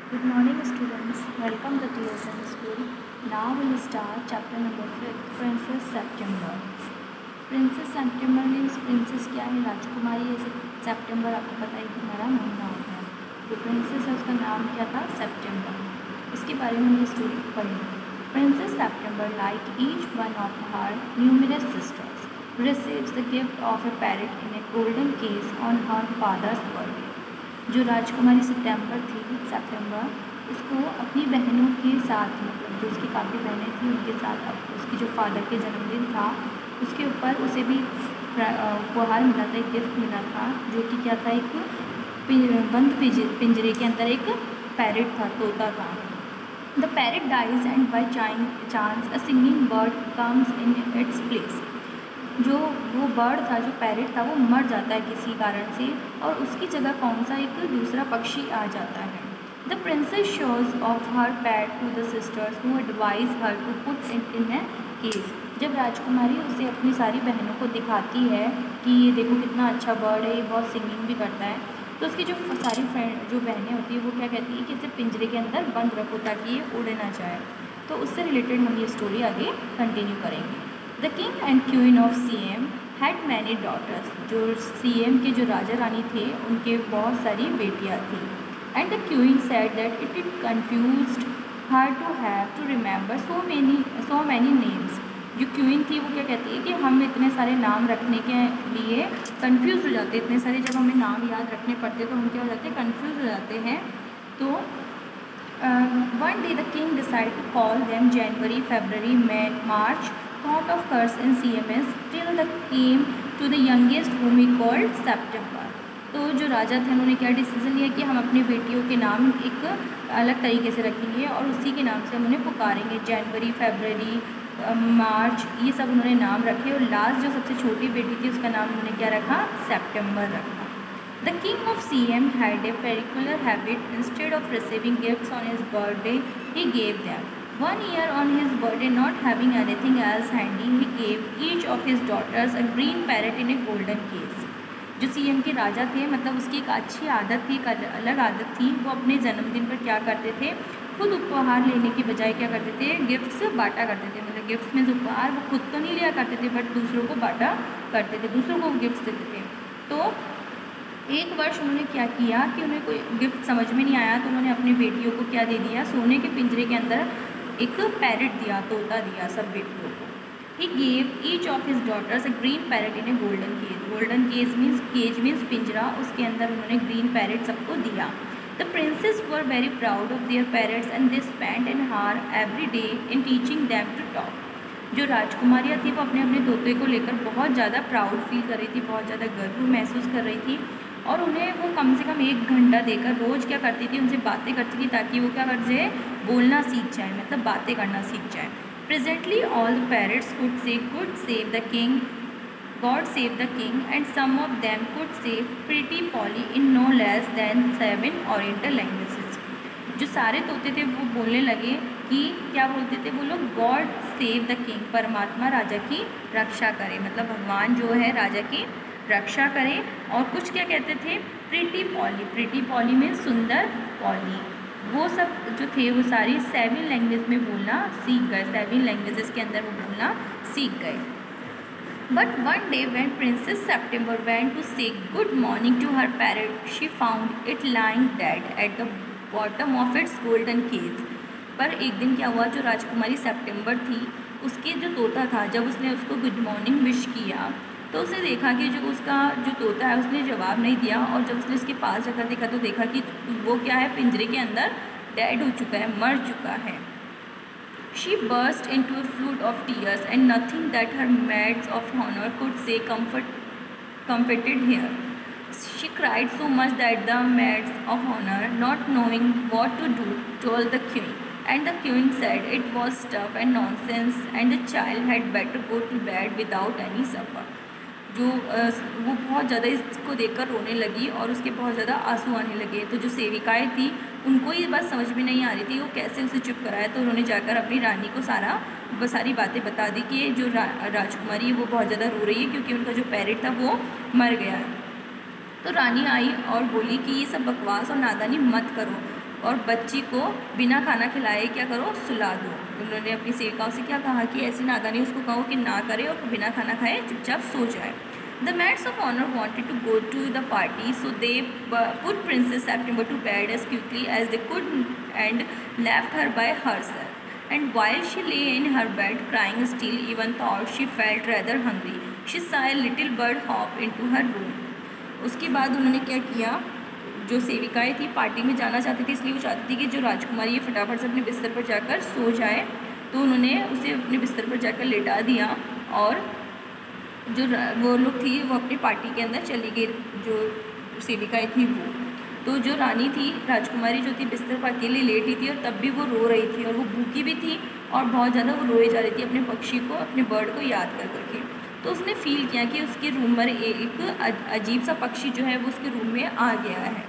Good morning, students. Welcome to TSM School. Now we'll start chapter number 5, Princess September. Princess September means princess क्या है? राजकुमारी। जैसे September आपको पता है कि हमारा महीना होता है, जो प्रिंसेस है उसका नाम क्या था? सेप्टेम्बर। इसके बारे में हम ये स्टोरी पढ़ेंगे। Princess September, like each one of her numerous sisters, receives the gift of a parrot in a golden case on her father's birthday. जो राजकुमारी सितंबर थी, उसको अपनी बहनों के साथ, मतलब जो उसकी काफ़ी बहनें थी उनके साथ, अब उसकी जो फादर के जन्मदिन था उसके ऊपर उसे भी उपहार मिला था, एक गिफ्ट मिला था, जो कि क्या था? एक बंद पिंजरे के अंदर एक पैरेट था, तोता था। The parrot dies and by chance a singing bird comes in its place. जो वो बर्ड था, जो पैरेट था, वो मर जाता है किसी कारण से, और उसकी जगह कौन सा एक दूसरा पक्षी आ जाता है। The princess shows off her pet to the sisters who advise her to put it in a case. जब राजकुमारी उसे अपनी सारी बहनों को दिखाती है कि ये देखो कितना अच्छा बर्ड है, ये बहुत सिंगिंग भी करता है, तो उसकी जो सारी फ्रेंड जो बहनें होती है वो क्या कहती है कि इसे पिंजरे के अंदर बंद रखो ताकि ये उड़ ना जाए। तो उससे रिलेटेड हम ये स्टोरी आगे कंटिन्यू करेंगे। The king and queen of Siam had many daughters. जो सीएम के जो राजा रानी थे उनके बहुत सारी बेटियां थी। And the queen said that it confused her to have to remember so many names. जो क्वीन थी वो क्या कहती है कि हम इतने सारे नाम रखने के लिए कंफ्यूज हो जाते हैं, इतने सारे जब हमें नाम याद रखने पड़ते तो हम क्या हो जाते हैं? कंफ्यूज हो जाते हैं। तो one day the king decided to call them January, February, May, March, thought of curse and CMS till the came to the youngest whom he called September. तो जो राजा थे उन्होंने क्या डिसीजन लिया कि हम अपनी बेटियों के नाम एक अलग तरीके से रखेंगे और उसी के नाम से हम उन्हें पुकारेंगे। जनवरी, फरवरी, मार्च, ये सब उन्होंने नाम रखे, और लास्ट जो सबसे छोटी बेटी थी उसका नाम उन्होंने क्या रखा? सेप्टेम्बर रखा। The king of CM had a peculiar habit. Instead of receiving gifts on his birthday, he gave them. One year on his birthday, not having anything else handy, he gave each of his daughters a green parrot in a golden case. जो CM के राजा थे, मतलब उसकी एक अच्छी आदत थी, एक अलग आदत थी। वो अपने जन्मदिन पर क्या करते थे? खुद उपहार लेने की बजाय क्या करते थे? गिफ्ट्स बांटा करते थे। मतलब गिफ्ट्स में उपहार वो खुद तो नहीं लिया करते थे, बट दूसरों को बांटा करते थे, दूसरों को गिफ्ट्स देते थे। तो एक वर्ष उन्होंने क्या किया कि उन्हें कोई गिफ्ट समझ में नहीं आया, तो उन्होंने अपनी बेटियों को क्या दे दिया? सोने के पिंजरे के अंदर एक पैरेट दिया, तोता दिया सब बेटियों को। He gave each of his daughters a green parrot in a golden cage. Golden cage means पिंजरा, उसके अंदर उन्होंने ग्रीन पैरेट सबको दिया। The princesses were very proud of their parrots and they spend an hour every day in teaching them to talk. जो राजकुमारियाँ थी वो अपने अपने तोते को लेकर बहुत ज़्यादा प्राउड फील कर रही थी, बहुत ज़्यादा गर्व महसूस कर रही थी, और उन्हें वो कम से कम 1 घंटा देकर रोज़ क्या करती थी? उनसे बातें करती थी ताकि वो क्या कर जाए? बोलना सीख जाए, मतलब बातें करना सीख जाए। Presently all the parrots could say God save the king, God save the king, and some of them could say pretty Polly in no less than 7 oriental languages. जो सारे तोते थे वो बोलने लगे कि क्या बोलते थे वो लोग? गॉड सेव द किंग, परमात्मा राजा की रक्षा करे, मतलब भगवान जो है राजा की रक्षा करें। और कुछ क्या कहते थे? प्रीटी पॉली में सुंदर पॉली। वो सब जो थे वो सारी 7 लैंग्वेज में बोलना सीख गए, 7 लैंग्वेजेस के अंदर वो बोलना सीख गए। But one day when princess September went to say good morning to her parrot, she found it lying dead at the bottom of its golden cage. पर एक दिन क्या हुआ? जो राजकुमारी सेप्टेम्बर थी उसके जो तोता था, जब उसने उसको गुड मॉर्निंग विश किया तो उसने देखा कि जो उसका जो तोता है उसने जवाब नहीं दिया, और जब उसने उसके पास जाकर देखा तो देखा कि वो क्या है? पिंजरे के अंदर डेड हो चुका है, मर चुका है। She burst into a flood of tears and nothing that her maids of honour could say comforted her. She cried so much that the maids of honor, not knowing what to do, told the queen. And the queen said it was stuff and nonsense, and the child had better go to bed without any supper. जो वो बहुत ज़्यादा इसको देखकर रोने लगी और उसके बहुत ज़्यादा आंसू आने लगे। तो जो सेविकाएं थी उनको ये बात समझ में नहीं आ रही थी वो कैसे उसे चुप कराए, तो उन्होंने जाकर अपनी रानी को सारी बातें बता दी कि जो राजकुमारी है वो बहुत ज़्यादा रो रही है क्योंकि उनका जो पैरेट था वो मर गया है। तो रानी आई और बोली कि ये सब बकवास और नादानी मत करो, और बच्ची को बिना खाना खिलाए क्या करो, सुला दो। उन्होंने अपनी सेविकाओं से क्या कहा कि ऐसी नादानी उसको कहो कि ना करे और बिना खाना खाए चुपचाप सो जाए। The maids of honor wanted to go to the party, so they put Princess September to bed as quickly as they could and left her by herself. And while she lay in her bed crying still, even though she felt rather hungry, she saw a little bird hop into her room. उसके बाद उन्होंने क्या किया, जो सेविकाएं थी party में जाना चाहती थी, इसलिए वो चाहती थी कि जो राजकुमारी है फटाफट से अपने बिस्तर पर जाकर सो जाए, तो उन्होंने उसे अपने बिस्तर पर जाकर लेटा दिया और जो वो लोग थी वो अपनी पार्टी के अंदर चली गई, जो सेविकाएं थी वो। तो जो रानी थी, राजकुमारी जो थी बिस्तर पर अकेले लेटी थी और तब भी वो रो रही थी और वो भूखी भी थी और बहुत ज़्यादा वो रोए जा रही थी अपने पक्षी को, अपने बर्ड को याद कर करके। तो उसने फील किया कि उसके रूम में एक अजीब सा पक्षी जो है वो उसके रूम में आ गया है।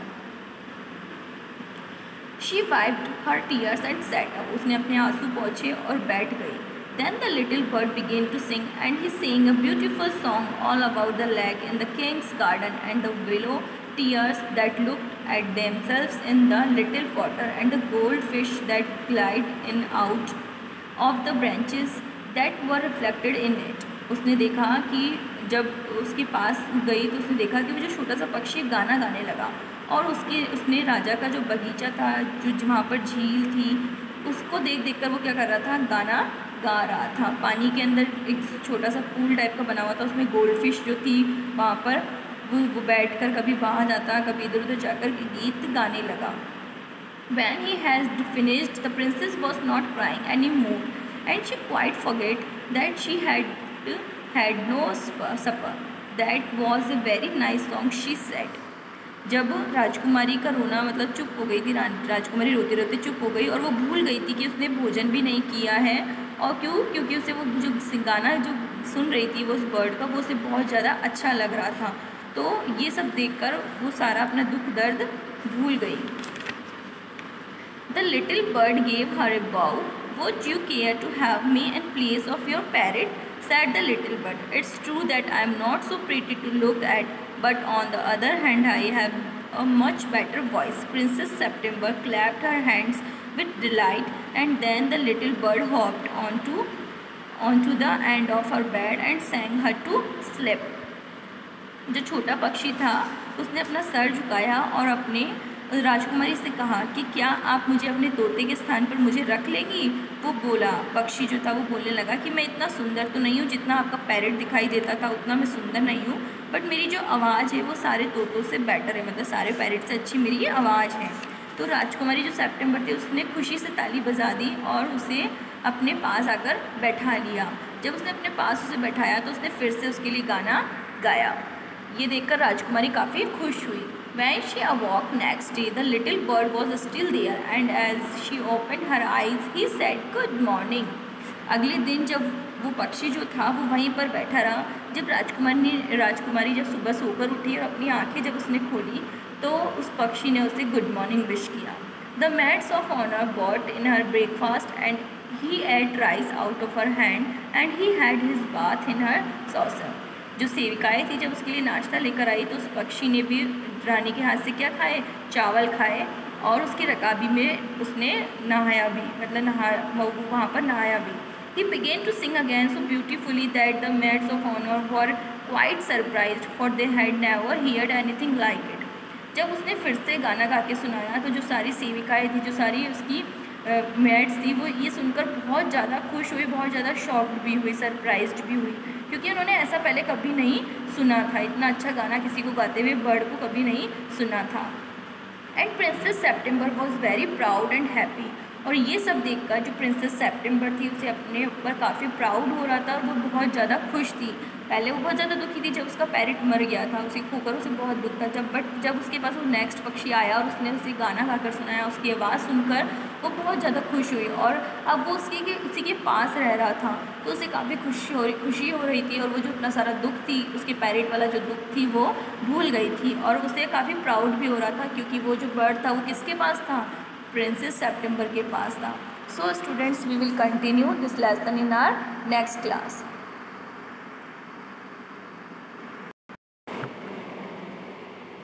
She wiped her tears and sat up. उसने अपने आंसू पोंछे और बैठ गई। Then the little bird began to sing, and he sang a beautiful song all about the lake and the king's garden and the willow tears that looked at themselves in the little water and the goldfish that glide in out of the branches that were reflected in it. उसने देखा कि जब उसके पास गई तो उसने देखा कि वो जो छोटा सा पक्षी गाना गाने लगा और उसने राजा का जो बगीचा था, जो वहाँ पर झील थी, उसको देख कर वो क्या कर रहा था, गाना गा रहा था। पानी के अंदर एक छोटा सा पूल टाइप का बना हुआ था, उसमें गोल्डफिश जो थी वहाँ पर वो बैठ कर कभी वहाँ जाता, कभी इधर उधर जाकर गीत गाने लगा। When he had finished, the princess was not crying anymore, and she quite forgot that she had no supper. That was a very nice song, she said. जब राजकुमारी का रोना मतलब चुप हो गई थी, राजकुमारी रोते रोते चुप हो गई और वो भूल गई थी कि उसने भोजन भी नहीं किया है। और क्योंकि उसे वो जो गाना जो सुन रही थी वो उस बर्ड का, वो उसे बहुत ज़्यादा अच्छा लग रहा था। तो ये सब देखकर वो सारा अपना दुख दर्द भूल गई। The little bird gave her a bow. Would you care to have me in place of your parrot? Said the little bird. It's true that I am not so pretty to look at, but on the other hand I have a much better voice. Princess September clapped her hands with delight, and then the little bird hopped onto the end of her bed and sang her to sleep. जो छोटा पक्षी था उसने अपना sir झुकाया और अपने राजकुमारी से कहा कि क्या आप मुझे अपने तोते के स्थान पर मुझे रख लेंगी। वो बोला, पक्षी जो था वो बोलने लगा कि मैं इतना सुंदर तो नहीं हूँ, जितना आपका पैरेट दिखाई देता था उतना मैं सुंदर नहीं हूँ, बट मेरी जो आवाज़ है वो सारे तोतों से बेटर है, मतलब सारे पैरेट से अच्छी मेरी ये आवाज़ है। तो राजकुमारी जो सेप्टेम्बर थी उसने खुशी से ताली बजा दी और उसे अपने पास आकर बैठा लिया। जब उसने अपने पास उसे बैठाया तो उसने फिर से उसके लिए गाना गाया। ये देखकर राजकुमारी काफ़ी खुश हुई। When she awoke next day, the little bird was still there, and as she opened her eyes, he said, "Good morning." अगले दिन जब वो पक्षी जो था वो वहीं पर बैठा रहा। जब राजकुमारी जब सुबह सोकर उठी और अपनी आंखें जब उसने खोली तो उस पक्षी ने उसे गुड मॉर्निंग विश किया। The maids of honor brought in her breakfast, and he ate rice out of her hand, and he had his bath in her saucer. जो सेविकाएं थी जब उसके लिए नाश्ता लेकर आई तो उस पक्षी ने भी रानी के हाथ से क्या खाए, चावल खाए और उसके रकाबी में उसने नहाया भी, मतलब वहाँ पर नहाया भी। He began to sing again so beautifully that the maids of honor were quite surprised, for they had never heard anything like it. जब उसने फिर से गाना गा के सुनाया तो जो सारी सेविकाएं थी, जो सारी उसकी मेड्स थी, वो ये सुनकर बहुत ज़्यादा खुश हुई, बहुत ज़्यादा शॉक्ड भी हुई, सरप्राइज्ड भी हुई, क्योंकि उन्होंने ऐसा पहले कभी नहीं सुना था, इतना अच्छा गाना किसी को गाते हुए बर्ड को कभी नहीं सुना था। And princess September was very proud and happy. और ये सब देखकर जो प्रिंसेस सेप्टेम्बर थी उसे अपने ऊपर काफ़ी प्राउड हो रहा था और वो बहुत ज़्यादा खुश थी। पहले वो बहुत ज़्यादा दुखी थी जब उसका पैरेट मर गया था, उसे खोकर उसे बहुत दुख था। जब उसके पास वो नेक्स्ट पक्षी आया और उसने उसे गाना गाकर सुनाया, उसकी आवाज़ सुनकर वो बहुत ज़्यादा खुश हुई। और अब वो उसी के पास रह रहा था तो उसे काफ़ी खुशी हो रही थी और वो जो इतना सारा दुख थी, उसके पैरेट वाला जो दुख थी वो भूल गई थी और उसे काफ़ी प्राउड भी हो रहा था, क्योंकि वो जो बर्ड था वो किसके पास था, प्रिंसेस सेप्टेम्बर के पास था। So students, we will continue this lesson in our next class.